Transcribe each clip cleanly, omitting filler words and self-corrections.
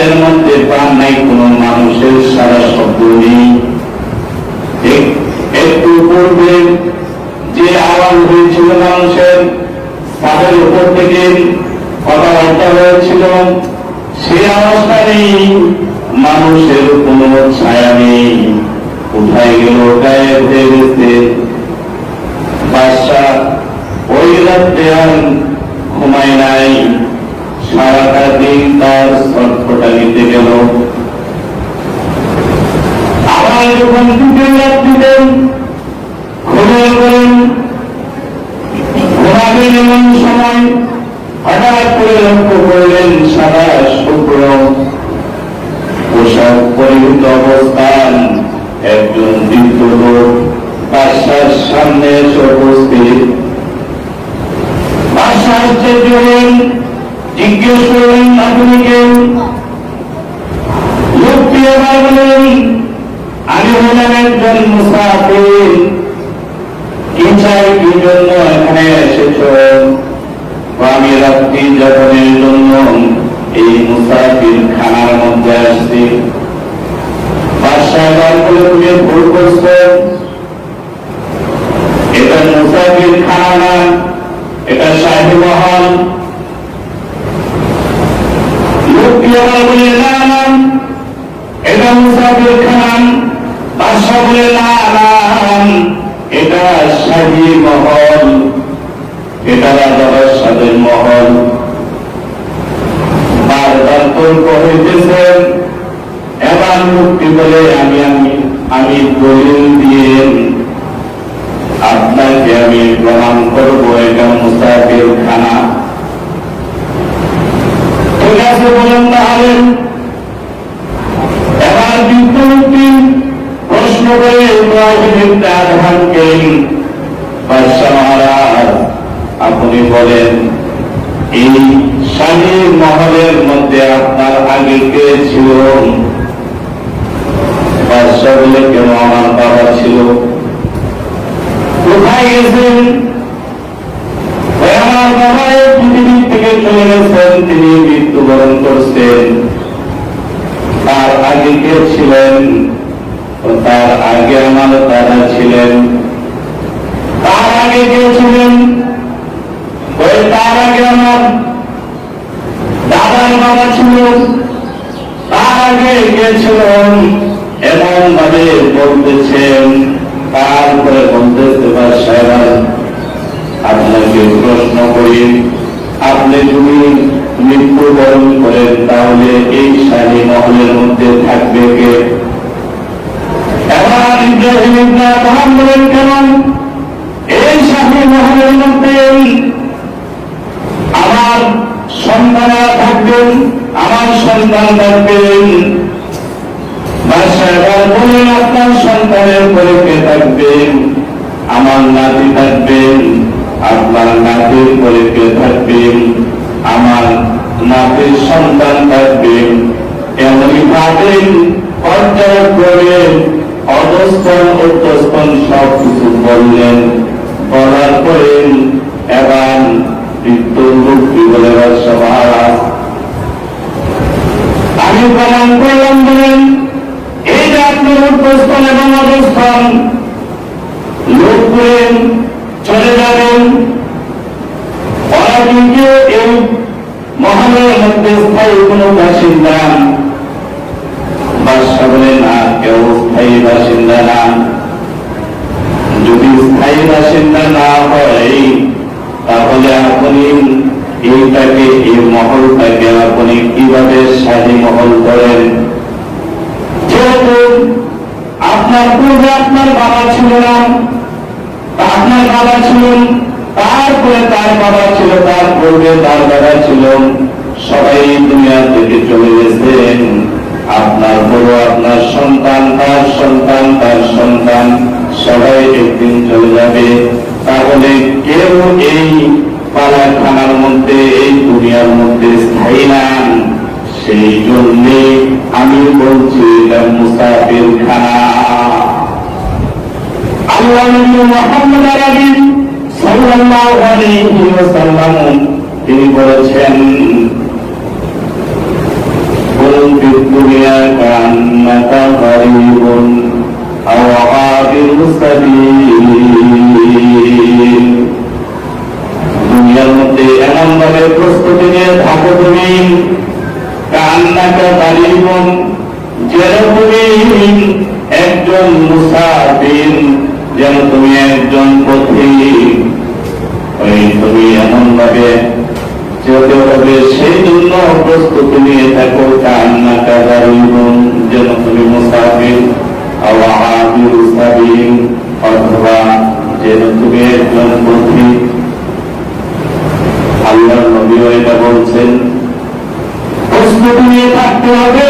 তাদের মধ্যে প্রাণ নাই, কোন মানুষের সারা শব্দ নেই। একটু পূর্বে যে আওয়াজ হয়েছিল মানুষের, তাদের উপর থেকে কথাবার্তা হয়েছিল, সেই আওয়াজটা নেই, মানুষের কোন ছায়া নেই। কোথায় গেল? গায়েব হয়ে গেছে। বাদশা ওই রাত্রে আর ঘুমায় নাই, সারাটা দিন তার ছটফটা নিতে গেল। আবার যখন দুটো রাত্রিতে ঘুমিয়ে গেলেন, ঘুমাবেন এমন সময় হঠাৎ করে লক্ষ্য করলেন সাদা শুভ্র পোশাক পরিহিত অবস্থান একজন বৃদ্ধ লোক বাদশার সামনে এসে উপস্থিত। বাদশা আশ্চর্য হলেন, জিজ্ঞেস করলেন, আপনি কে? লোকটি এবার বলেন, আমি হলাম একজন মুসাফির। কি চাই, কি জন্য এখানে এসেছ? আমি রাত্রি যাপনের জন্য এই মুসাফির খানার মধ্যে আসছি। বাদশা এবার বলে, তুমি ভুল করছ, এটা মুসাফির খানা না, এটা শাহী মহল। লোকটি আবার বলে, না না, এটা মুসাফির খানা। বাদশা বলে, না না, এটা শাহী মহল, এটা রাজা বাদশাহের মহল। বারবার তর্ক হইতেছেন। এবার মুক্তি বলে, আমি দলিল দিয়ে আপনাকে আমি প্রমাণ করবো এটা মুসাফির খানা। ঠিক আছে, বলেন তাহলে। এবার বিদ্যুৎ প্রশ্ন করে ইব্রাহিমকে আহ্বান করেন, বাদশা মহারাজ আপনি বলেন, এই শাহী মহলের মধ্যে আপনার আগে কে ছিল? বাদশা বলে, কেন, আমার বাবা ছিল। কোথায় গেছেন? আমার বাবা এই পৃথিবী থেকে চলে গেছেন, তিনি মৃত্যুবরণ করছেন। তার আগে কে ছিলেন? তার আগে আমার দাদা ছিলেন। তার আগে কে ছিলেন? তার আগে আমার দাদার বাবা ছিল। তার আগে কে ছিলেন? এমন ভাবে বলতেছেন। তারপরে বলতেছে, বাদশা আপনাকে প্রশ্ন করি, আপনি যদি মৃত্যুবরণ করেন তাহলে এই শাহী মহলের মধ্যে থাকবে কে? এবার ইব্রাহিম ইবনে আদহাম বলেন, কেমন এই শাহী মহলের মধ্যে আমার সন্তানরা থাকবেন, আমার সন্তান থাকবেন। বাদশা এবার বলেন, আপনার সন্তানের পরে কে থাকবেন? আমার নাতি থাকবেন। আপনার নাতির পরে কে থাকবেন? আমার নাতির সন্তান থাকবেন। এমনই ভাবে পর্যায় করে অধস্তন উর্ধস্তন সব কিছু বললেন। বলার পরে এবার বৃদ্ধ লোকটি বলে, বাদশা মহারাজ আমি প্রমাণ করলাম, বলেন এই যে আপনার উর্ধস্তন এবং অধস্তন, লোক বলেন চলে যাবেন, ওরা কিন্তু এই মহলের মধ্যে স্থায়ী কোন বাসিন্দা। বাদশা বলে, না, কেউ স্থায়ী বাসিন্দা না। যদি স্থায়ী বাসিন্দা না হয় তাহলে আপনি এইটাকে, এই মহলটাকে আপনি কিভাবে শাহী মহল করেন? যেহেতু আপনার পূর্বে আপনার বাবা ছিল না, আপনার বাবা ছিলেন, তারপরে তার বাবা ছিল, তার পূর্বে তার দাদা ছিল, সবাই দুনিয়া থেকে চলে গেছেন। আপনার বড়, আপনার সন্তান, তার সন্তান, তার সন্তান, সবাই একদিন চলে যাবে। তাহলে কেউ এই পালাখানার মধ্যে, এই দুনিয়ার মধ্যে স্থায়ী না। সেই জন্যে আমি বলছি এটা মুসাফির খানা। আল্লাহ নবী মুহাম্মদ আরবি সাল্লাল্লাহু আলাইহি ওয়াসাল্লাম তিনি বলেছেন, বলুন في الدنيا كأنك غريب أو عابر سبيل দুনিয়ার মধ্যে এমন ভাবে প্রস্তুতি নিয়ে থাকো তুমি কান্নাকা গালিবন যেন তুমি একজন মুসাফির, যেন তুমি একজন পথিক। ওই তুমি এমন ভাবে যেতে হবে সেই জন্য প্রস্তুতি নিয়ে থাকো কান্নাকা গালিবন যেন তুমি মুসাফির আওয়াবির সাবিল, অথবা যেন তুমি একজন পথিক। আল্লাহর নবীও এটা বলছেন, প্রস্তুতি নিয়ে থাকতে হবে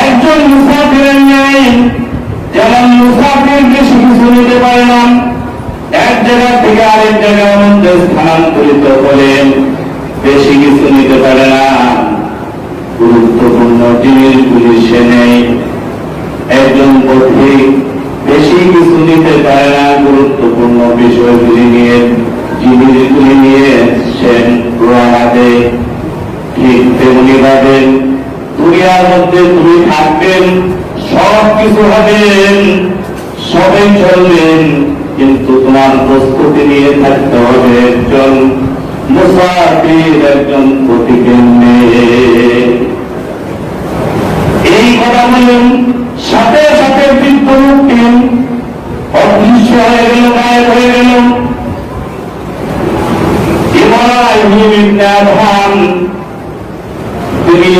একজন মুসাফিরের ন্যায়। যেমন মুসাফির বেশি কিছু নিতে পারে না, এক জায়গা থেকে আরেক জায়গার মধ্যে স্থানান্তরিত হলে বেশি কিছু নিতে পারে না, গুরুত্বপূর্ণ জিনিসগুলি সে নেই। একজন পথিক বেশি কিছু নিতে পারে না, গুরুত্বপূর্ণ বিষয়গুলি নিয়ে জিনিসগুলি নিয়ে সে রওনা দেয়। ঠিক তেমনি ভাবে দুনিয়ার মধ্যে তুমি থাকবেন, সব কিছু হবেন, সবাই চলবেন, কিন্তু তোমার প্রস্তুতি নিয়ে থাকতে হবে একজন মুসাফির, একজন পথিকের মেয়ে। এই কথা বলেন, সাথে সাথে বৃদ্ধ লোকটি অদৃশ্য হয়ে গেল, গায়েব হয়ে গেল। ইব্রাহিম ইবনে আদহাম তিনি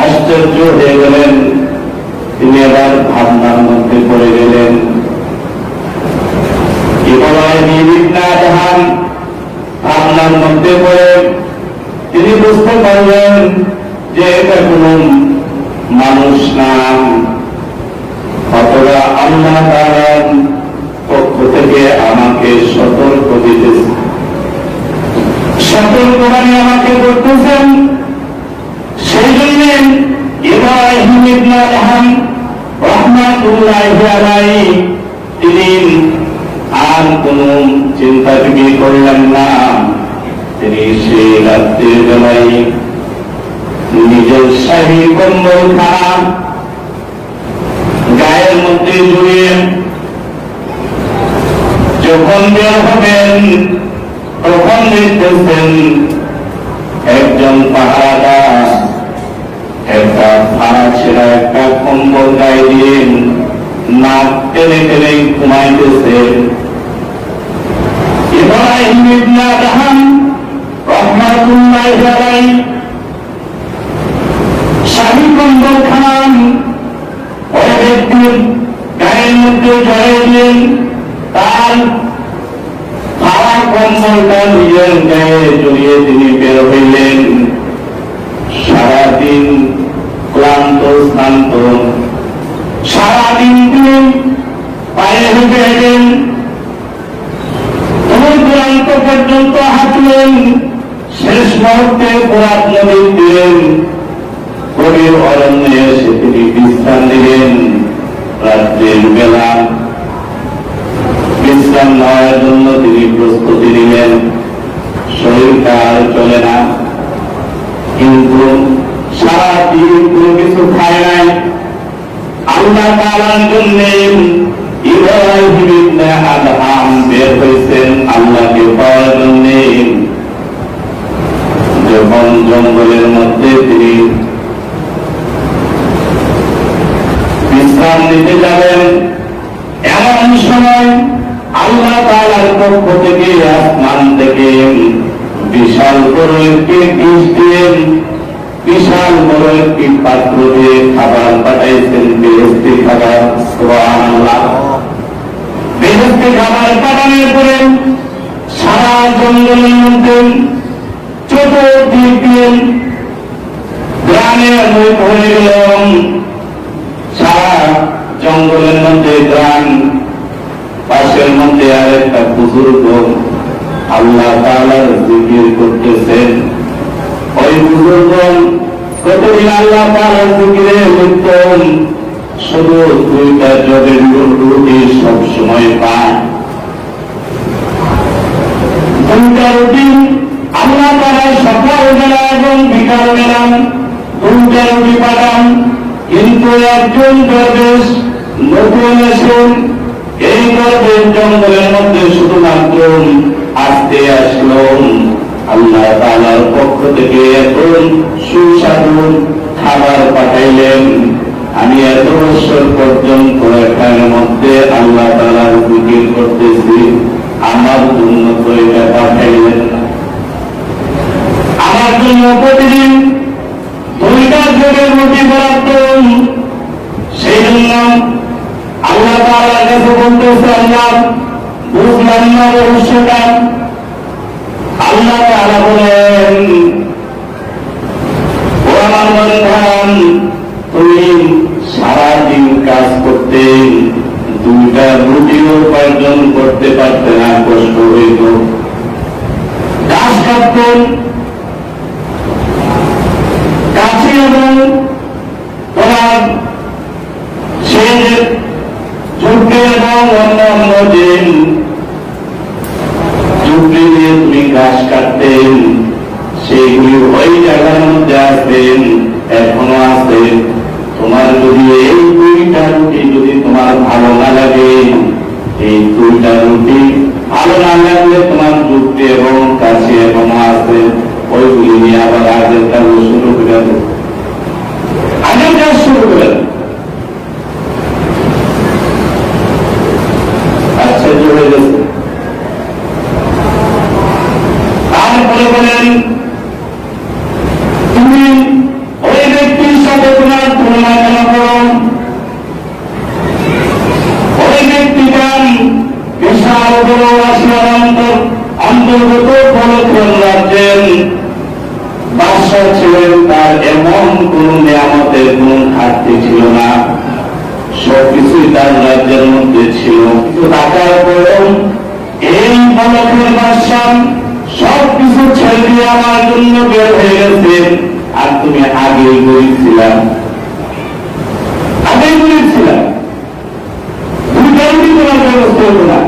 আশ্চর্য হয়ে গেলেন, তিনি আবার ভাবনার মধ্যে পড়ে গেলেন। ইব্রাহিম ইবনে আদহাম ভাবনার মধ্যে পড়ে তিনি বুঝতে পারলেন যে এটা কোন মানুষ না, অথবা আল্লাহ তাআলার পক্ষ থেকে আমাকে সতর্ক দিতেছে, সতর্কবাণী আমাকে করতেছেন। সেই জন্য ইব্রাহিম ইবনে আদহাম রাহমাতুল্লাহি আলাইহি তিনি আর কোন চিন্তা ফিকির করলেন না। তিনি সেই রাত্রির বেলায় নিজের শাহী কম্বল খান গায়ের মধ্যে জড়িয়ে যখন বের হবেন, তখন দেখতেছেন একজন পাহারাদার একটা ভাড়া ছেড়া একটা কম্বল গায়ে দিয়ে নাক টেনে টেনে ঘুমাইতেছে। ইব্রাহিম ইবনে আদহাম রাহমাতুল্লাহি আলাইহি শাহী কম্বল খান ওই ব্যক্তির গায়ের মধ্যে জড়িয়ে দিলেন, তার ভাড়া কম্বলটা নিজের গায়ে জড়িয়ে তিনি বের হইলেন। সারাদিন ক্লান্ত শ্রান্ত, সারাদিন তিনি পায়ে হেঁটে এলেন, দূরান্ত পর্যন্ত হাঁটলেন। শেষ মুহূর্তে ফোরাত নদীর তীরে গভীর অরণ্যে এসে তিনি বিশ্রাম নিলেন। রাত্রের বেলা বিশ্রাম নেওয়ার জন্য তিনি প্রস্তুতি নিলেন। শরীরটা আর চলে না, কিন্তু সারাদিন কোনো কিছু খায় নাই। আল্লাহ তাআলার জন্য ইব্রাহিম ইবনে আদহাম বের হয়েছেন আল্লাহকে পাওয়ার জন্য। যখন জঙ্গলের মধ্যে তিনি বিশ্রাম নিতে যাবেন, এমন সময় আল্লাহ তাআলার পক্ষ থেকে আসমান থেকে বিশাল বড় একটি ডিশ দিয়ে, বিশাল বড় একটি পাত্র দিয়ে খাবার পাঠাইছেন, বেহেশতি খাবার। সুবহানাল্লাহ। বেহেশতি খাবার পাঠানোর পরে সারা জঙ্গলের মধ্যে চতুর্দিক দিয়ে গ্রামের মধ্যে হয়ে গেল। সারা জঙ্গলের মধ্যে গ্রাম, পাশের মধ্যে আরেকটা বুজুর্গ আল্লাহ তাআলার জিকির করতেছেন। ওই বুজুর্গ প্রতিদিন আল্লাহ তাআলার জিকিরে লিপ্ত, শুধু দুইটা জবের রুটি সবসময় পায়। দুইটা রুটি আল্লাহ তাআলা সকাল বেলা এবং বিকাল বেলা দুইটা রুটি পাঠান, কিন্তু একজন দরবেশ নতুন এসেন। এই দরবেশ জঙ্গলের মধ্যে শুধুমাত্র আসতে আসলো, আল্লাহ তাআলার পক্ষ থেকে এখন সুস্বাদু খাবার পাঠাইলেন। আমি এত বছর পর্যন্ত এখানের মধ্যে আল্লাহ তাআলার জিকির করতেছি, আমার জন্য তো এটা পাঠাইলেন না। আমার জন্য প্রতিদিন দুইটা জোরের রুটি বরাদ্দ। সেই জন্য আল্লাহ তাআলার কাছে বলতেছে, আল্লাহ বুঝলাম না রহস্যটা। আল্লাহ তাআলা বলেন, ও আমার বান্দান, তুমি সারাদিন কাজ করতে দুইটা রুটিও উপার্জন করতে পারতে না, কষ্ট হইত। কাজ করতেন কাছে এবং তোমার সেই যুদ্ধে এবং অন্যান্য দিন যুদ্ধে দিয়ে তুমি ঘাস কাটতেন, সেইগুলি ওই জায়গার মধ্যে আসতেন, এখনো আছে। তোমার যদি এই দুইটা রুটি যদি তোমার ভালো না লাগে, এই দুইটা রুটি ভালো না লাগলে তোমার যুক্তি এবং কাছে এখনো আছে, ওইগুলি নিয়ে আবার আগের কাজ শুরু করে দেবে, আগের কাজ শুরু করে দেবে। আশ্চর্য হয়ে গেছে। তারপরে বলেন, তুমি ওই ব্যক্তির সাথে তোমার তুলনা কেন করো? ওই ব্যক্তিটা বিশাল বড় রাশিয়ার অন্তর্গত ফলক্ষণ রাজ্যের বাদশা ছিলেন। তার এমন কোন নিয়ামতের কোন ঘাটতি ছিল না, সবকিছুই তার রাজ্যের মধ্যে ছিল। কিন্তু টাকার পরেও এই ফলক্ষের বাদশা সবকিছু ছেড়ে দিয়ে আমার জন্য বের হয়ে গেছে। আর তুমি আগেই গরিব ছিলাম, আগেই গরিব ছিলাম, দুইটা রুটি তোমার ব্যবস্থা হতো না,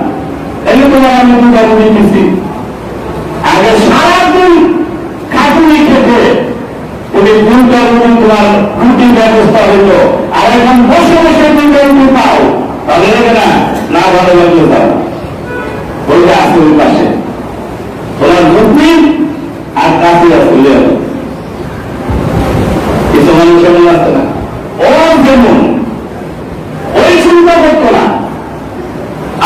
তাহলে তোমার আমি দুটা রুটি দিচ্ছি। আগে সারাদিন খাটুনি খেতে তুমি দুইটা রুটি তোমার রুটির ব্যবস্থা হইতো, আর এখন বসে বসে দুইটা রুটি পাও, তাহলে দেখে না না ভালো লাগলো তাও ওইটা আছে ওই পাশে তোমার রুটি আর কাছে আসলে কিছু মানুষ এমন আসছে না, ও যেমন ওই চিন্তা করতো না।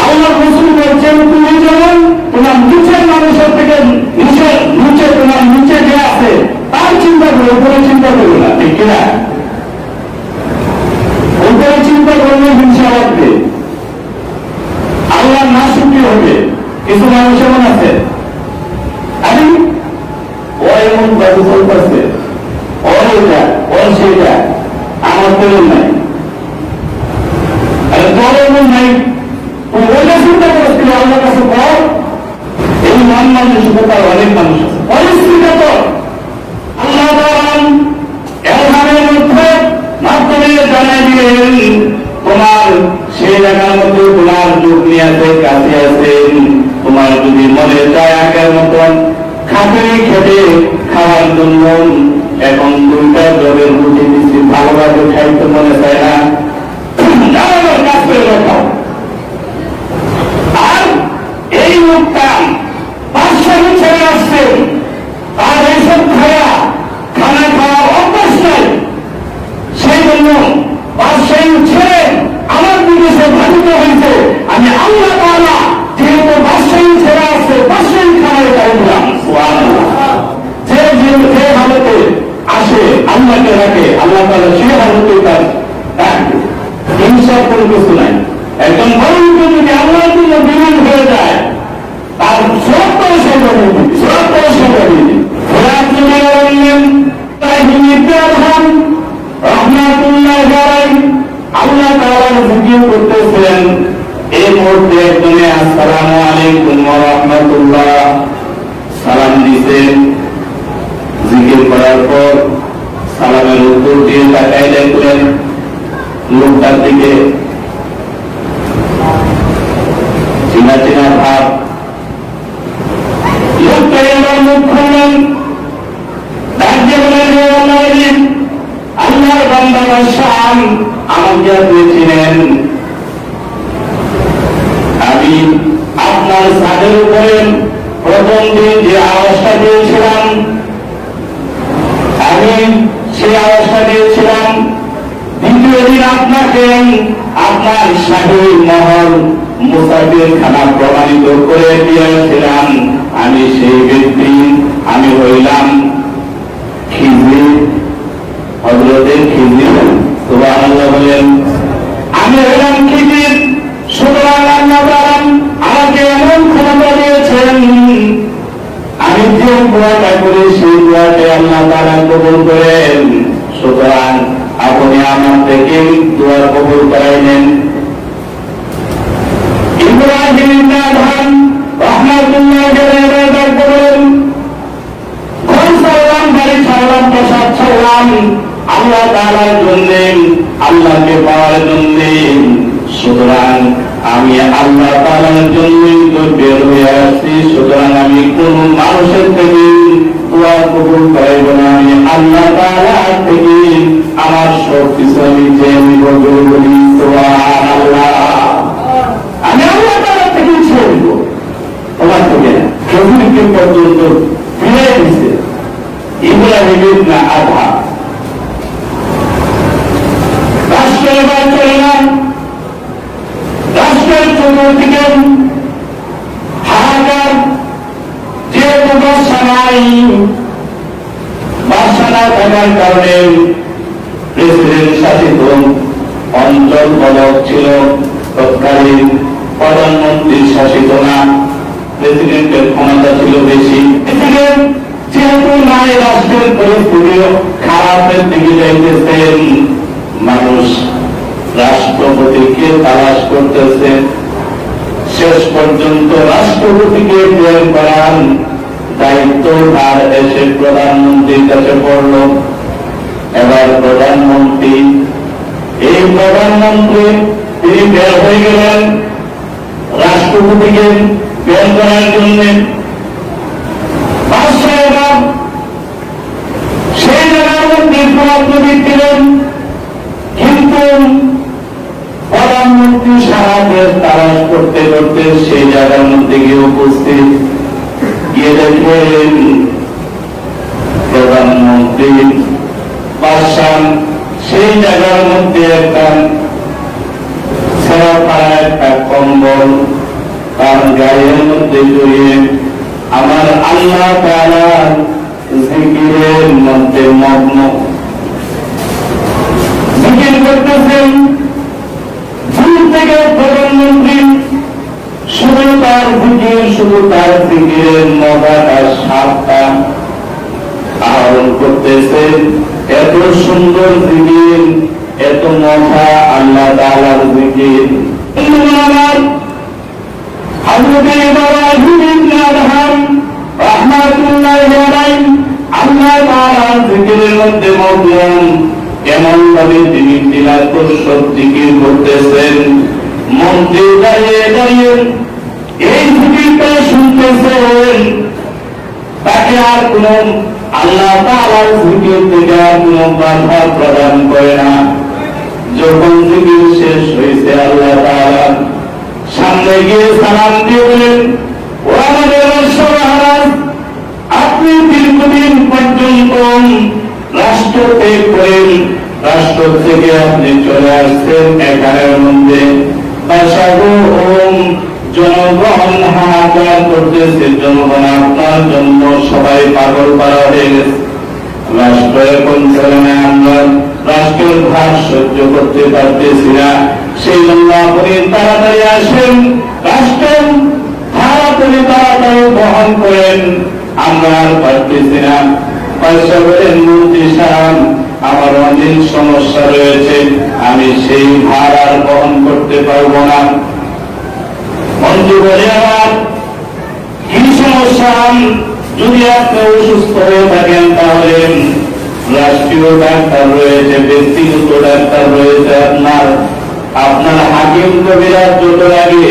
আল্লাহ রাসূল বলছেন, তুমি যেমন তোমার নিচের মানুষের থেকে নিচে তোমার নিচে যে আছে তার চিন্তা করো, উপরে চিন্তা করো না, ঠিক কিনা? উপরে চিন্তা করলে হিংসা লাগবে, আল্লাহ না শুনতে হবে। কিছু মানুষ এমন আছে, আমি ও এমন বাবু চলতেছে, ও এটা ও সেটা, আমার তো নাই, আরে তোর এমন নাই, ওইটা চিন্তা করছিল আল্লাহ কাছে বল। এই মন মানসিকতার অনেক মানুষ আছে, পরিস্থিতি তো আল্লাহ এখানের মধ্যে মাধ্যমে জানাই দিলেন, তোমার সেই জায়গার মধ্যে তোমার যুগ নিয়ে আছে, কাছে আছে, তোমার যদি মনে চায় আগের মতন খাতে খেতে খাওয়ার জন্য এখন দুইটা জবের রুটি দিচ্ছি, ভালোভাবে খাইতে মনে চায় না, কাজ করে খাও। আর এই লোকটা বাদশাহী ছেড়ে আসছে, আর এইসব খানা খাওয়ার অভ্যাস নাই, সেই জন্য বাদশাহী ছেড়ে আমার বিদেশে ভাবিত হয়েছে। আমি আল্লাহ তাআলা যেহেতু বাদশাহী ছেড়ে আসছে, বাদশাহী খানায় চাইলাম, যে যে হালতে আসে আল্লাহকে রাখে, আল্লাহ তাআলা সে হালতে তার রাখবে, হিংসার কোনো কিছু নাই। একজন বন্ধু যদি আল্লাহর জন্য বিলীন হয়ে যায়, তার সব পয়সা করে দিবে, সব পয়সা করে দিবে। আল্লাহ তাআলার জিকির করতেছেন, এই মুহূর্তে একজনে আসসালামু আলাইকুম ওয়া রাহমাতুল্লাহ সালাম দিতেন। জিকির করার পর সালামের উত্তর দিয়ে তাকাই দেখলেন লোকটার দিকে, চিনা চিনা ভাব। লোকটা এবার মুখ খুললেন, ডাক দিয়ে বলেন, শাম আমাকে আপনি চিনেন। আমি আপনার ছাদের উপরে প্রথম দিন যে আওয়াজটা দিয়েছিলাম, আমি সেই আওয়াজটা দিয়েছিলাম। দ্বিতীয় দিন আপনাকে আপনার শাহী মহল মুসাফির খানা প্রমাণিত করে দিয়েছিলাম। আমি সেই ব্যক্তি, আমি হইলাম খিজির, হযরতে খিজির। সুবহানাল্লাহ বলেন। আমি হইলাম খিজির। সুতরাং আল্লাহ তাআলা আমাকে এমন ক্ষমতা দিয়েছেন, আমি যে দোয়াটা করি সেই দোয়াটা আল্লাহ তাআলা কবুল করেন। সুতরাং আপনি আমার থেকে দোয়া কবুল করাইলেন। ইব্রাহিম ইবনে আদহাম রাহমাতুল্লাহ আলাইহি বলেন, ঘর সালাম, বাড়ি সালাম, প্রসাদ সালাম আল্লাহ তাআলার জন্য, আল্লাহকে পাওয়ার জন্য। সুতরাং আমি আল্লাহ তাআলার জন্যই তো বের হয়ে আসছি। সুতরাং আমি কোন মানুষের থেকে দোয়া কবুল করাইব না। আমি আল্লাহ তাআলার থেকে আমার সব কিছু আমি চেয়ে নিব। বলি সুবহানাল্লাহ। আমি আল্লাহ তাআলার থেকে চেয়ে নিব, তোমার থেকে না। খেজুরকে পর্যন্ত ফিরে দিচ্ছে ইব্রাহিম ইবনে আদহাম। রাষ্ট্রের বাইরে চলে না, রাষ্ট্রের চতুর্দিকে হাহাকার, যে বাদশা নাই, বাদশা না থাকার কারণে প্রেসিডেন্ট শাসিত অঞ্চল বলক ছিল, তৎকালীন প্রধানমন্ত্রী শাসিত না। প্রেসিডেন্টের ক্ষমতা ছিল বেশি। প্রেসিডেন্ট যেহেতু নাই, রাষ্ট্রের পরিস্থিতিও খারাপের দিকে যাইতেছেন। মানুষ রাষ্ট্রপতিকে তালাশ করতেছে। শেষ পর্যন্ত রাষ্ট্রপতিকে বের করার দায়িত্ব তার এসে প্রধানমন্ত্রীর কাছে পড়ল। এবার প্রধানমন্ত্রী, এই প্রধানমন্ত্রী তিনি বের হয়ে গেলেন রাষ্ট্রপতিকে বের করার জন্য। সেই জায়গার মধ্যে প্রধানমন্ত্রী দিলেন, কিন্তু প্রধানমন্ত্রী সারা দেশ তালাশ করতে করতে সেই জায়গার মধ্যে গিয়ে উপস্থিত। গিয়ে দেখলেন প্রধানমন্ত্রী বাদশাহ সেই জায়গার মধ্যে একটা ছেঁড়া ফাড়া একটা কম্বল তার গায়ের মধ্যে জড়িয়ে আমার আল্লাহ তাআলার জিকিরের মধ্যে মগ্ন, জিকির করতেছেন। দূর থেকে প্রধানমন্ত্রী শুধু তার জিকির, শুধু তার জিকিরের মজাটা, স্বাদটা আহরণ করতেছেন। এত সুন্দর জিকির, এত মজা আল্লাহ তাআলার জিকির। আমার হযরত ইব্রাহিম ইবনে আদহাম রাহমাতুল্লাহি আলাইহি আল্লাহ তাআলার জিকিরের মধ্যে মগ্ন। এমন ভাবে তিনি তিলাওয়াত জিকির করতেছেন। মন্ত্রী দাঁড়িয়ে দাঁড়িয়ে এই জিকিরটা শুনতেছেন। তাকে আর কোন আল্লাহ তাআলার জিকির থেকে আর কোন বাধা প্রদান করে না। যখন জিকির শেষ হয়েছে, আল্লাহ তাআলা সামনে গিয়ে সালাম দিয়ে বলেন, ও আমাদের রাষ্ট্রমহারাজ, আপনি দীর্ঘদিন পর্যন্ত রাষ্ট্র ত্যাগ করেন, রাষ্ট্র থেকে আপনি চলে আসছেন এখানের মধ্যে জনগণ হাহাকার করতেছে। জনগণ আপনার জন্য সবাই পাগল পারা হয়ে গেছে। রাষ্ট্র এখন চলে না, আমরা রাষ্ট্রের ভার সহ্য করতে পারতেছি না। সেই জন্য আপনি তাড়াতাড়ি আসেন, রাষ্ট্রের ভার আপনি তাড়াতাড়ি বহন করেন, আমরা আর পারতেছি না। পয়সা বলেন, মন্ত্রী সাহেব আমার অনেক সমস্যা রয়েছে, আমি সেই ভার আর বহন করতে পারবো না। মন্ত্রী বলে, আমার কি সমস্যা? যদি আপনি অসুস্থ হয়ে থাকেন তাহলে রাষ্ট্রীয় ডাক্তার রয়েছে, ব্যক্তিগত ডাক্তার রয়েছে, আপনার হাকিম কবিরাজ যত লাগে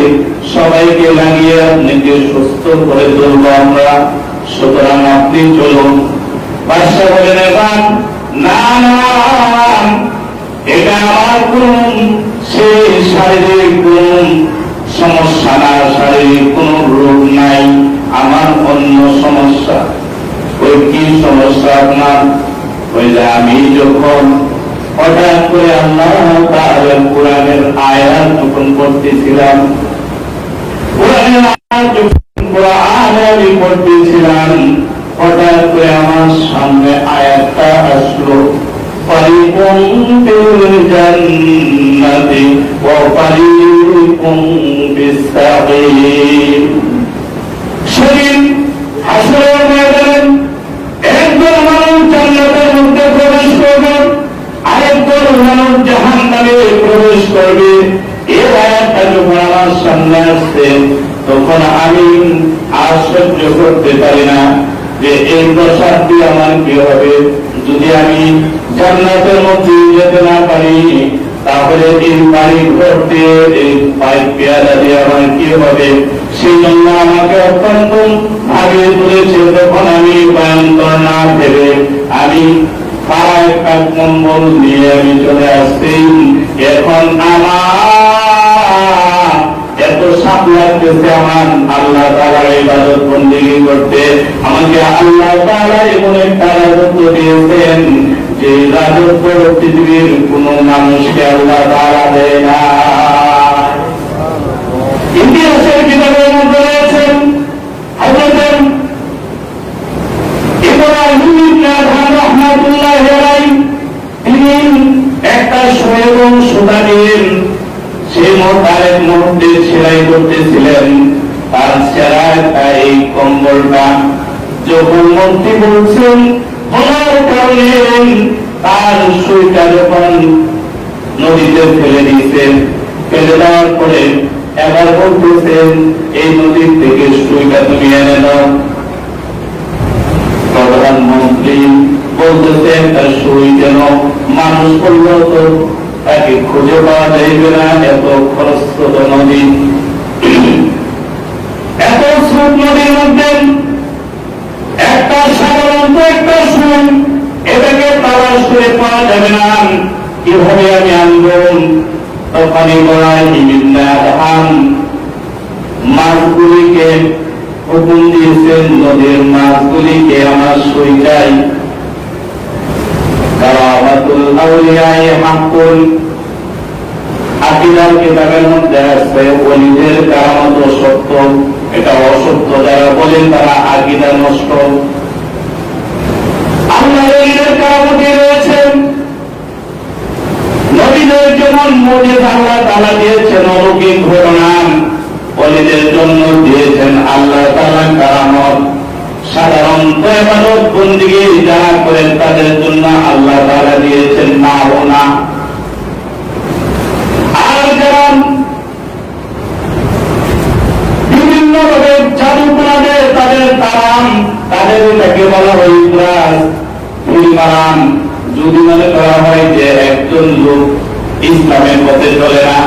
সবাইকে লাগিয়ে আপনাকে সুস্থ করে তুলবো আমরা। সুতরাং আপনি চলুন। বাদশা বলেন, এবার না না, আমার কোন সেই শারীরিক কোন সমস্যা না, শারীরিক কোন রোগ নাই, আমার অন্য সমস্যা। ওই কি সমস্যা আপনার? ওই যে আমি যখন হঠাৎ করে আল্লাহ তাআলার কোরআনের আয়াত যখন পড়তেছিলাম, কোরআনের আয়াত যখন আমি পড়তেছিলাম, হঠাৎ করে আমার সামনে আয়াতটা আসলো, ফারিকুম ফিল জান্নাতি ওয়া ফারিকুম ফিস সাঈর। সেদিন হাসরের ময়দানে একদল মানুষ জান্নাতের মধ্যে প্রবেশ করবে, আরেকদল মানুষ জাহান্নামে প্রবেশ করবে। এই আয়াতটা যখন আমার সামনে আসছে, তখন আমি আর সহ্য করতে পারি না যে এই দশাটি আমার কি হবে। যদি আমি জান্নাতের মধ্যে যেতে না পারি, তাহলে এই বাড়ি করতে এই পাইপ পেয়ারা দিয়ে আমার কি হবে। সেই জন্য আমাকে অত্যন্ত ভাবিয়ে তুলেছে। তখন আমি ভয়ঙ্কর না ভেবে আমি পাড়ায় একটা কম্বল নিয়ে আমি চলে আসছি। এখন আমার এত সাপ লাগতেছে আমার আল্লাহ তাআলার ইবাদত বন্দেগী করতে। আমাকে আল্লাহ তাআলা এমন একটা রাজত্ব দিয়েছেন, যে রাজত্ব পৃথিবীর কোন মানুষকে আল্লাহ তাআলা দেয় না। ইতিহাসের কিতাবের মধ্যে রয়েছেন হযরত ইব্রাহিম ইবনে আদহাম রাহমাতুল্লাহি আলাইহি, তিনি একটা এবং সুতা নিয়ে সেই মোতারের মধ্যে সেলাই করতেছিলেন। তার সেরায় এই কম্বলটা যখন মন্ত্রী বলছেন, বলার কারণে তার সুইটা যখন নদীতে ফেলে দিয়েছেন, ফেলে দেওয়ার পরে এবার বলতেছেন, এই নদীর থেকে সুইটা তুমি এনে দাও। প্রধানমন্ত্রী বলতেছেন, তার সুই যেন মানুষ করলেও তো তাকে খুঁজে পাওয়া যাইবে না, এত খরস্রোত নদী, এত স্রোত নদীর মধ্যে একটা সাধারণত একটা সুই, এটাকে তালাশ করে পাওয়া যাবে না, কিভাবে আমি আনব? তখন ইব্রাহিম ইবনে আদহাম মাছগুলিকে হুকুম দিয়েছেন, নদীর মাছগুলিকে আমার সুই চাই। কারামাতুল আউলিয়ায়ে হাক্কুন, আকীদার কিতাবের মধ্যে আছে ওলিদের কারামত সত্য, এটা অসত্য যারা বলেন তারা আকীদা নষ্ট। আল্লাহর ওলিদের কারামতি রয়েছে, নবীদের যেমন মুজিজা আল্লাহ তাআলা দিয়েছেন অলৌকিক ঘটনা, ওলিদের জন্য দিয়েছেন আল্লাহ তাআলা কারামত। সাধারণত ইবাদত বন্দেগী যারা করেন তাদের জন্য আল্লাহ তাআলা দিয়েছেন মাওনা। আর যারা বিভিন্ন ভাবে জাদু করে তাদের তারাম, তাদের এটাকে বলা হয় ইবরাজ, ফুলমারাম। যদি মনে করা হয় যে একজন লোক ইসলামের পথে চলে না,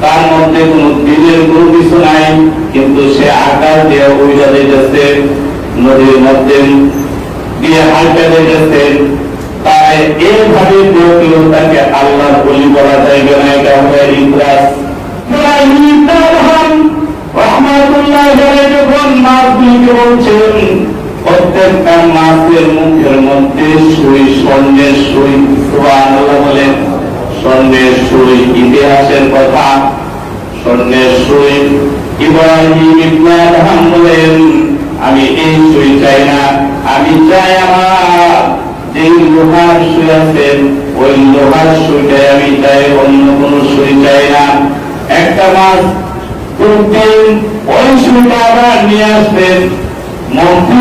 তার মধ্যে কোন দিনের কোন কিছু নাই, কিন্তু সে আকাশ দিয়ে উড়ে যাইতেছে, নদীর মধ্যে দিয়ে হালকা যাইতেছে, তাই এইভাবে কেউ তাকে আল্লাহর ওলি বলা যাইবে না, এটা হবে ইবরাজ। যখন মাছগুলিকে বলছেন, প্রত্যেকটা মাছের মুখের মধ্যে সুই, স্বর্ণের সুই। সুবহানাল্লাহ বলেন, স্বর্ণের সুই, ইতিহাসের কথা, স্বর্ণের সুই। ইব্রাহিম ইবনে আদহাম বলেন, আমি এই সুই চাই না, আমি চাই আমার যে লোহার সুই আছে ওই লোহার সুইটাই আমি চাই, অন্য কোন সুই চাই না। একটা মাছ প্রতিদিন ওই সুইটা আবার নিয়ে আসবেন। মন্ত্রী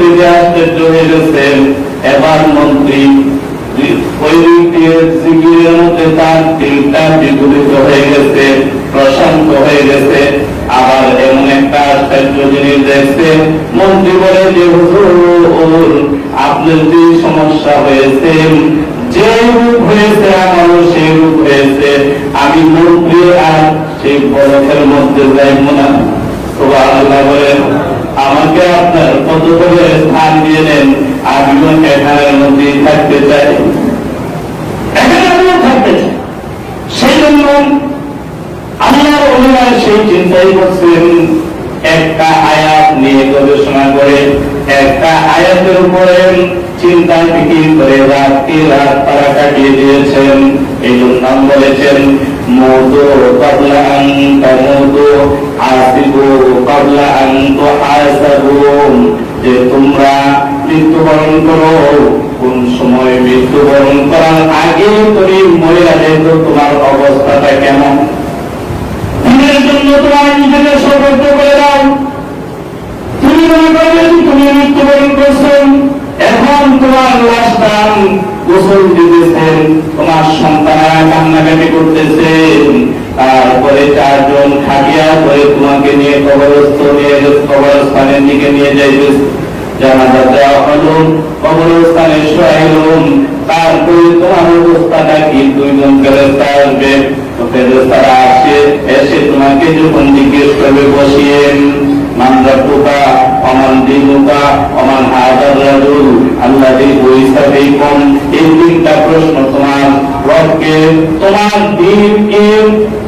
দিকে আশ্চর্য হয়ে গেছেন। এবার মন্ত্রী ওই জিকিরের মধ্যে তার দিলটা বিগলিত হয়ে গেছে, প্রশান্ত হয়ে গেছে। আবার এমন একটা আশ্চর্য জিনিস দেখছে, মন্ত্রী বলে যে হুজুর, আপনার যে সমস্যা হয়েছে, যে রূপ হয়েছে আমারও সেই রূপ হয়েছে, আমি মন্ত্রী আর সেই বরফের মধ্যে যাইব না। সুবহানাল্লাহ বলেন, আমাকে আপনার কত করে স্থান দিয়ে নেন, আমিও এখানের মধ্যেই থাকতে চাই, এখানে আমিও থাকতে চাই। সেই চিন্তাই করছেন। একটা আয়াত নিয়ে গবেষণা করে একটা আয়াতের উপরে চিন্তা ফিকির করে রাতকে রাত তারা কাটিয়ে দিয়েছেন। এই জন্য বলেছেন মওতু ক্বাবলা আন তামুতু হাসিবু ক্বাবলা আন তুহাসাবু, যে তোমরা মৃত্যুবরণ করো, কোন সময় মৃত্যুবরণ করার আগে তুমি মরে যেত তোমার অবস্থাটা কেমন। দিনের জন্য তোমার নিজেকে সতর্ক করে দাও। তুমি মনে করবে তুমি মৃত্যুবরণ করছেন, এখন তোমার লাশটা গোসল দিতেছেন, তোমার সন্তানেরা কান্নাকাটি করতেছেন, তারপরে চারজন খাটিয়া করে তোমাকে নিয়ে কবরস্থানের দিকে নিয়ে যাইতেছে। জানাজা দেওয়া হলো, কবরস্থানে শোয়াইলুম, তারপরে তোমার অবস্থাটা কি? দুইজন ফেরেশতা আসবে, ফেরেশতারা এসে তোমাকে যখন জিজ্ঞেস করবে বসিয়ে মান রাব্বুকা ওয়া মান দীনুকা ওয়া মান হাযার রাজুল আল্লাযী বুইসা ফীকুম, এই তিনটা প্রশ্ন তোমার রবকে, তোমার দ্বীনকে,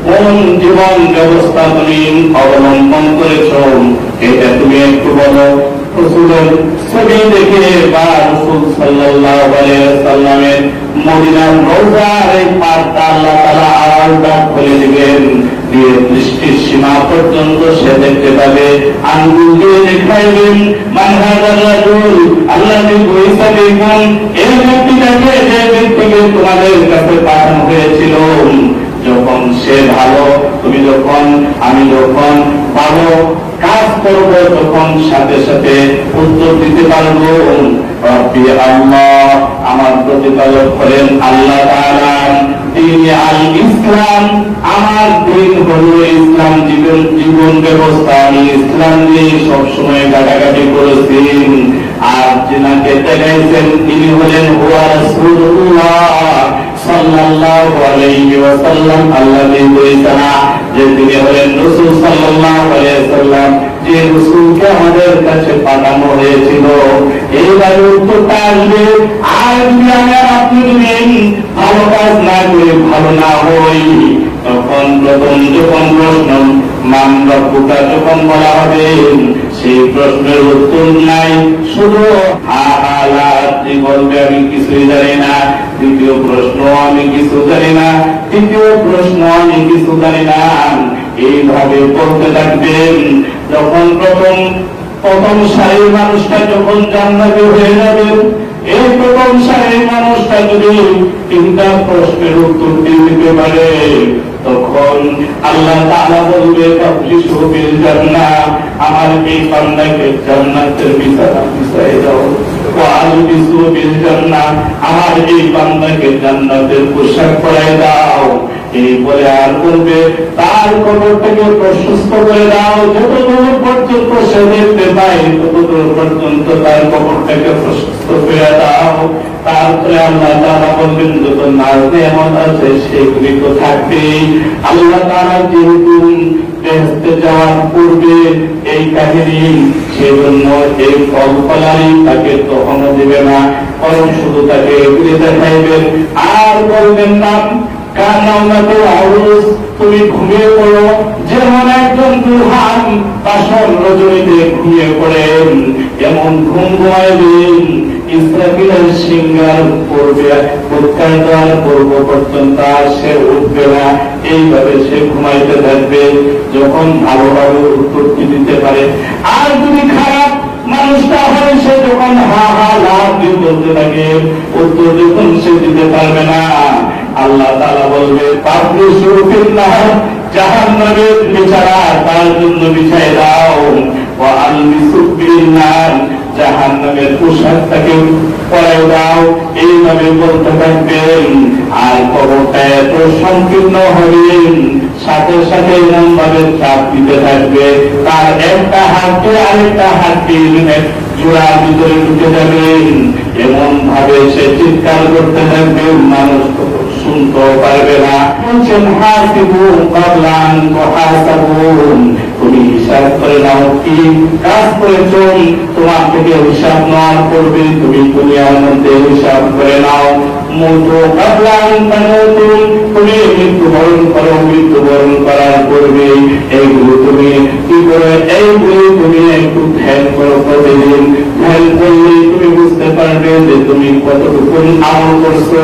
কোন জীবন ব্যবস্থা তুমি অবলম্বন করেছ এটা তুমি একটু বলো। রাসূলের ছবি দেখে বা রাসূল সাল্লাল্লাহু আলাইহি ওয়াসাল্লামের মদিনার রওজার এই পাড়টা আল্লাহ তাআলা আওয়াজটা খুলে দিবেন, দিয়ে দৃষ্টির সীমা পর্যন্ত সে দেখতে পাবে। আঙ্গুল দিয়ে দেখাইবেন মান হাযার রাজুল আল্লাযী বুইসা ফীকুম, এই ব্যক্তিটাকে যে ব্যক্তিকে তোমাদের কাছে পাঠানো হয়েছিল। যখন সে ভালো, তুমি যখন, আমি যখন ভালো কাজ করব, তখন সাথে সাথে উত্তর দিতে পারবো রব্বি আল্লাহ, আমার প্রতিপালক হলেন আল্লাহ তাআলা, দ্বীনে আল ইসলাম, আমার দিন হলো ইসলাম, জীবন ব্যবস্থা আমি ইসলাম নিয়ে সবসময় কাটাকাটি করেছি। আর যিনাকে দেখাইছেন তিনি হলেন হুয়া রাসূলুল্লাহ সাল্লাল্লাহু আলাইহি ওয়াসাল্লাম আল্লাযী বুইসা, যে তিনি হলেন রাসূল সাল্লাল্লাহু আলাইহি ওয়াসাল্লাম, যে রাসূলকে আমাদের কাছে পাঠানো হয়েছিল। এইবারে উত্তরটা আসবে, আর যদি আপনি ভালো কাজ না করে ভালো না হই, তখন প্রথম যখন প্রশ্ন মান রাব্বুকা যখন বলা হবে, সেই প্রশ্নের উত্তর নাই, শুধু হা হা লা বলবে আমি কিছুই জানি না। দ্বিতীয় প্রশ্ন আমি কিছু জানি না, তৃতীয় প্রশ্ন আমি কিছু জানি না, এইভাবে বলতে থাকবেন। যখন প্রথম সারির মানুষটা যখন জান্নাতি হয়ে যাবে, এই প্রথম সারির মানুষটা যদি তিনটা প্রশ্নের উত্তর দিতে পারে, তখন আল্লাহ তাআলা বলবে তাফরিশু বিল জান্নাহ, আমার এই বান্দাকে জান্নাতের বিছানা বিছায় দাও। ওয়া আলবিসু বিল জান্নাহ, আমার এই বান্দাকে জান্নাতের পোশাক পরায় দাও। এই বলে আর বলবে তার কবরটাকে প্রশস্ত করে দাও, যতদূর পর্যন্ত সে দেখতে পায় ততদূর পর্যন্ত তার কবরটাকে প্রশস্ত করে দাও। তারপরে আল্লাহ তাআলা বলবেন যত নেয়ামত আছে সেগুলি তো থাকবেই। আল্লাহ তাআলা যেহেতু বেহেশতে যাওয়ার পূর্বে এই কাহিনী, সেজন্য এই ফলফলারি তাকে তখনও দেবে না, বরং শুধু তাকে এগুলি দেখাইবেন। আর বলবেন না তুমি ঘুমিয়ে পড়ো, যেমন একজন দুহান পাষাণ রজনীতে ঘুমিয়ে পড়েন, এমন ঘুম ঘুমাইবেন। ইসরাফিলের সিংহার পূর্বে উৎকার দেওয়ার পূর্ব পর্যন্ত আর সে উঠবে না, এইভাবে সে ঘুমাইতে থাকবে, যখন ভালোভাবে উত্তর দিতে পারে। আর যদি খারাপ মানুষটা হয়, সে যখন হা হা লাভ দিয়ে বলতে থাকে, উত্তর যখন সে দিতে পারবে না, আল্লাহ তাআলা বলবে তাফরিশু ফিন নার, জাহান্নামের বিছানা তার জন্য বিছায় দাও। ওয়া আলবিসু বিল নার, জাহান্নামের পোশাকটাকে পরায় দাও। এইভাবে বলতে থাকবেন। আর কবরটা এত সংকীর্ণ হবে, সাথে সাথে এমন ভাবে চাপ দিতে থাকবে, তার একটা হাতকে আরেকটা হাতকে জোড়ার ভিতরে ঢুকে যাবে, এমন ভাবে সে চিৎকার করতে থাকবে, মানুষ শুনতেও পারবে না। বলছেন হাসিবু ক্বাবলা আন তুহাসাবুন, তুমি হিসাব করে নাও কি কাজ করেছ, তোমার থেকে হিসাব নেওয়ার পূর্বে তুমি দুনিয়ার মধ্যে হিসাব করে নাও। মতো কাবলান তামুতুন, তুমি মৃত্যুবরণ করো, মৃত্যুবরণ করার পূর্বে এইগুলো তুমি কি করে, এইগুলো তুমি একটু ধ্যান করো প্রতিদিন। ধ্যান করলে তুমি বুঝতে পারবে যে তুমি কতটুকু আমল করছো,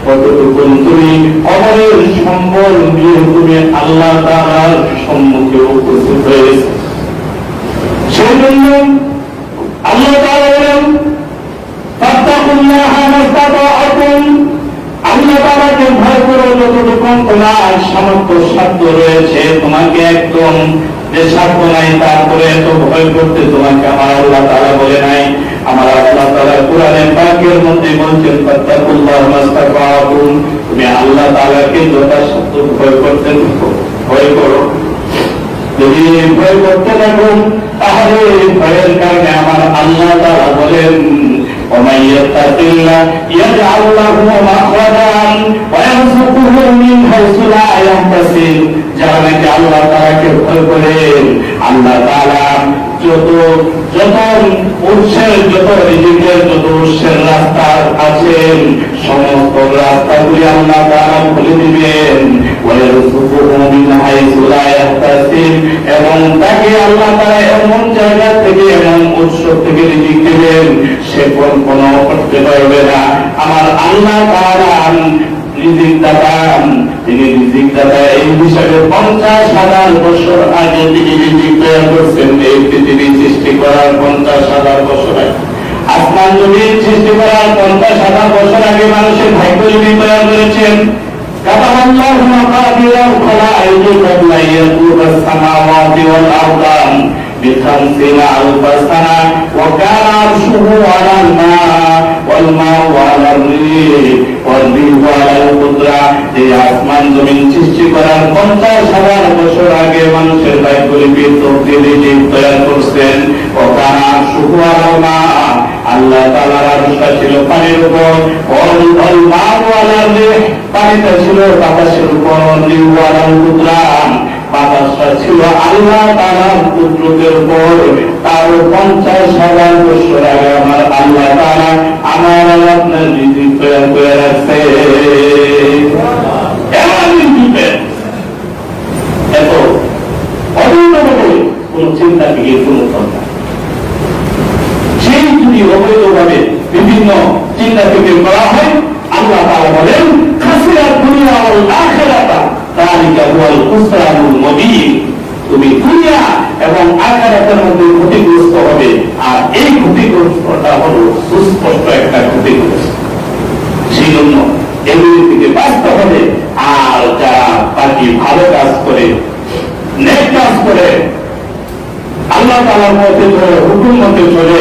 কতটুকু তুমি অমরের সম্বল দিয়ে তুমি আল্লাহ তাআলার সম্মুখে উপস্থিত হয়েছে। সেই জন্য আল্লাহ তাআলা বলেন ফাত্তাকুল্লাহা মাস্তাতাআতুম, আল্লাহ তাআলাকে ভয় করো যতটুকু তোমার সামর্থ্য সাধ্য রয়েছে। তোমাকে একদম যে সাধ্য নাই তারপরে এত ভয় করতে তোমাকে আমার আল্লাহ তাআলা বলে নাই। আমার আল্লাহ তাআলা কোরআনে পাকের মধ্যে বলছেন ফাত্তাকুল্লাহা মাস্তাতাআতুম, তুমি আল্লাহ তাআলাকে যথাসাধ্য ভয় করতে ভয় করো। যদি ভয় করতে থাকো তাহলে ভয়ের কারণে আমার আল্লাহ তাআলা বলেন ومن يتق الله يجعل له مخرجا ويرزقه من حيث لا يحتسب, যারা নাকি আল্লাহ তাআলাকে ভয় করেন, আল্লাহ তাআলা যত উৎসের যত রিজিকের যত উৎসের রাস্তা আছে সমস্ত রাস্তাগুলি আল্লাহ তাআলা খুলে দিবেন। এবং তাকে আল্লাহ তাআলা এমন জায়গা থেকে এমন উৎস থেকে রিজিক দিবেন সে কোনো করতে পারবে না। আমার আল্লাহ তাআলা রিজিক দাতা, তিনি রিজিক দাতা এই হিসাবে 50,000 বছর আগে তিনি রিজিক তৈরি করছেন। এই পৃথিবী সৃষ্টি করার 50,000 বছর আগে, আসমান জমিন সৃষ্টি করার 50,000 বছর আগে মানুষের ভাগ্য যিনি তৈরি করেছেন। কাতাবাল্লাহু মাকাদিরাল খালাইক ক্বাবলা ইয়াকুনা আস-সামাওয়াতি ওয়াল আরদা ب50 ألف سنة وكان عرشه على الماء والماء على الريح والريح على القدرة। এই আসমান জমিন সৃষ্টি করার 50,000 বছর আগে মানুষের ভাগ্যলিপি তকদিরে তৈরি করছেন। وكان عرشه على الماء, আল্লাহ তাআলার আরশটা ছিল পানির উপর, والماء على الريح, পানিটা ছিল বাতাসের উপর, والريح على القدرة, বাতাসটা ছিল আল্লাহ তাআলার কুদরতের উপর। তার 50,000 বছর আগে আমার আল্লাহ তাআলা আমার আপনার রিজিক তৈরি করে রাখছে। এমন রিজিক এত অবৈধভাবে কোন চিন্তা থেকে কোন কথা, সেই যদি অবৈধভাবে বিভিন্ন চিন্তা থেকে করা হয়, আল্লাহ তাআলা বলেন খাসিরা দুনিয়া ওয়াল আখিরাতা যালিকা হুয়াল খুসরানুল মুবিন, তুমি দুনিয়া এবং আখিরাতের মধ্যে ক্ষতিগ্রস্ত হবে। আর এই ক্ষতিগ্রস্তটা হলো সুস্পষ্ট একটা ক্ষতিগ্রস্ত। সেই জন্য এগুলি থেকে বাঁচতে হবে। আর যারা বাকি ভালো কাজ করে, নেক কাজ করে, আল্লাহ তাআলার মধ্যে চলে, হুকুম মতে চলে,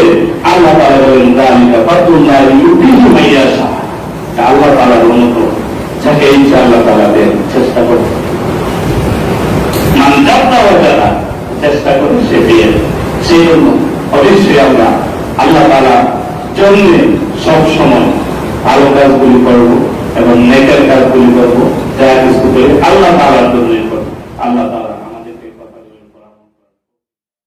আল্লাহ তাআলা বলেন যালিকা ফাদলুল্লাহি ইউতিহি মান ইয়াশা, আল্লাহ তাআলার অনুগ্রহ যাকে ইচ্ছা আল্লাহ তাআলা দেন। চেষ্টা করবে, চেষ্টা করে সে পেয়ে। সেই জন্য অবশ্যই আমরা আল্লাহ তাআলার জন্য সব সময় ভালো কাজগুলি করব এবং নেকের কাজগুলি করব, যা কিছু করে আল্লাহ তাআলার জন্য করব। আল্লাহ তাআলা